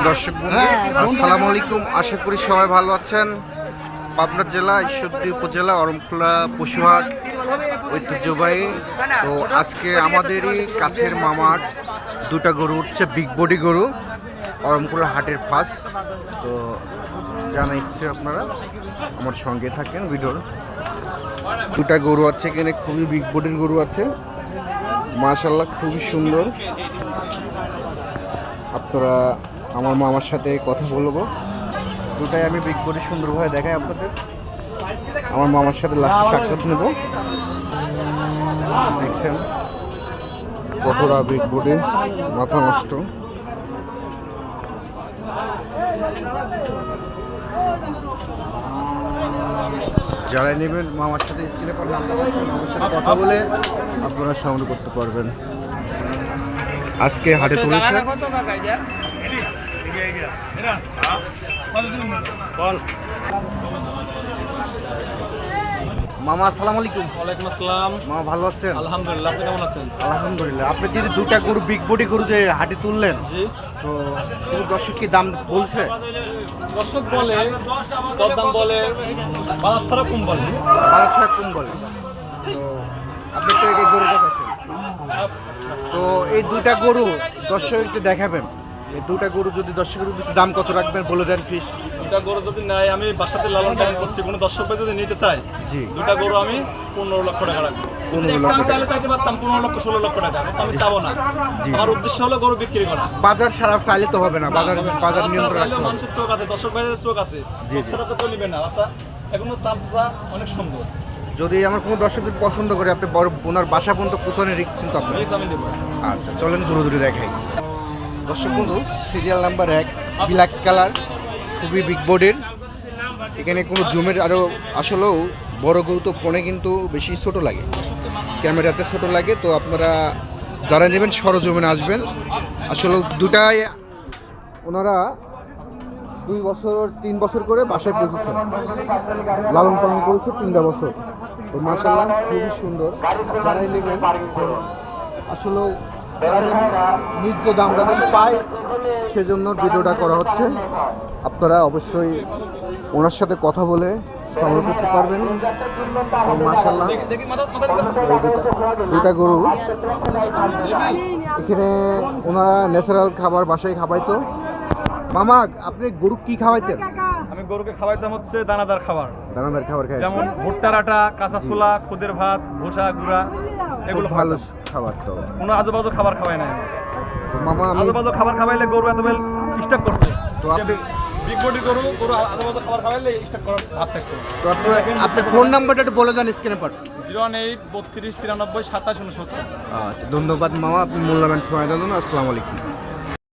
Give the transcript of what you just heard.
সুপ্রিয় দর্শক বন্ধু, আসসালামু আলাইকুম। আশা করি সবাই ভালো আছেন। পাবনা জেলা ঈশ্বরদী উপজেলা অরমখোলা পশুহাট ঐতিহ্যবাহী। তো আজকে আমাদেরই কাছের মামার দুটা গরু উঠছে, বিগ বডি গরু, অরমখোলা হাটের ফার্স্ট। তো জানা ইচ্ছে আপনারা আমার সঙ্গে থাকেন ভিডিওর। দুটা গরু আছে এখানে, খুবই বিগ বডির গরু আছে, মাশাআল্লাহ খুবই সুন্দর। আপনারা আমার মামার সাথে কথা বলবো, দুটাই আমি বিগ বডি সুন্দরভাবে দেখাই আপনাদের। আমার মামার সাথে লাস্টে সাক্ষাৎ নেব। দেখছেন কতটা বিগ বডি, মাথা নষ্ট। যারা নেবেন মামার সাথে স্ক্রিনে পর নাম্বার আছে, মামার সাথে কথা বলে আপনারা সংগ্রহ করতে পারবেন। আজকে হাটে তুলেছে মামা। আসসালামু আলাইকুম। ওয়ালাইকুম আসসালাম। মামা ভালো আছেন? আলহামদুলিল্লাহ, আপনি কেমন আছেন? আলহামদুলিল্লাহ। আপনি যে দুটা গরু বিগ বডি গরু যে হাটে তুললেন, জি, তো দর্শক কি দাম বলছে? দর্শক বলে দরদাম বলে 12 কম বলে, 1200 কম বলে। তো আপনি তো এই গরু দেখাচ্ছেন, তো এই দুটা গরু দর্শককে দেখাবেন। এই দুটা গরু যদি দর্শকের উদ্দেশ্যে দাম কত রাখবেন বলে দেন প্লিজ। দুটা গরু যদি নাই, আমি বাসাতে লালন পালন করছি, কোনো দর্শক ভাই যদি নিতে চাই, জি, দুটা গরু আমি 15 লক্ষ টাকা রাখবো। 15 লক্ষ আমি টাকা। চাইলে চাইতে পারতাম 15 লক্ষ 16 লক্ষ টাকা, কিন্তু আমি চাবো না। জি। আমার উদ্দেশ্য হলো গরু বিক্রি করা। বাজার সারা চাইলে তো হবে না, বাজার নিয়ন্ত্রণ রাখতে হবে। মানুষের চোখ আছে, দর্শক ভাইদের চোখ আছে, জি, জি। সেটা তো কেউ নিবে না। আচ্ছা, এখনো চামচা অনেক সুন্দর, যদি আমার কোনো দর্শক যদি পছন্দ করে, আপনি বড় ওনার বাসা পর্যন্ত পৌঁছানোর রিস্ক কিন্তু আপনার। প্লিজ আমি দেবো। আচ্ছা চলেন গরু দুটো দেখাই। দর্শক বন্ধু, সিরিয়াল নাম্বার 1, ব্ল্যাক কালার, খুবই বিগ বডির। এখানে কোনো জুমের আরও আসলেও বড় গরু তো ফোনে কিন্তু বেশি ছোট লাগে, ক্যামেরাতে ছোট লাগে। তো আপনারা যারা নেবেন সরজমিনে আসবেন। আসলে দুটাই ওনারা 2 বছর 3 বছর করে বাসায় পৌঁছেছেন, লালন পালন করেছে 3টা বছর। তো মাশাআল্লাহ খুবই সুন্দর। যারাই নেবেন আসলে ন্যায্য দাম যাতে পায় সেজন্য ভিডিওটা করা হচ্ছে। আপনারা অবশ্যই ওনার সাথে কথা বলে সংগ্রহ করতে পারবেন। মাশাআল্লাহ দুইটা গরু এখানে ওনারা ন্যাচারাল খাবার বাসায় খাওয়াইতো। মামা আপনি গরু কি খাওয়াইতেন? আমি গরুকে খাওয়াইতাম হচ্ছে দানাদার খাবার, দানাদার খাবার খাই, যেমন ভুট্টার আটা, কাঁচা ছোলা, খুদের ভাত, ভুসা, গুঁড়া, এগুলো ভালো খাওয়াইতাম। খাবার। তো কোনো আজুবাজু খাবার খাওয়াই না। তো মামা আমি আজুবাজু খাবার খাওয়াইলে গরু এত বেল স্টক করতো। তো আপনি বিগ বডি গরু আজুবাজু খাবার খাওয়াইলে স্টক করার ভাব থাকতো। তো আপনি ফোন নাম্বারটা একটু বলে দেন স্ক্রিনে পর। 08 32 93 27 69। আচ্ছা ধন্যবাদ মামা, আপনি মূল্যবান সময় দেন। আসসালামু আলাইকুম।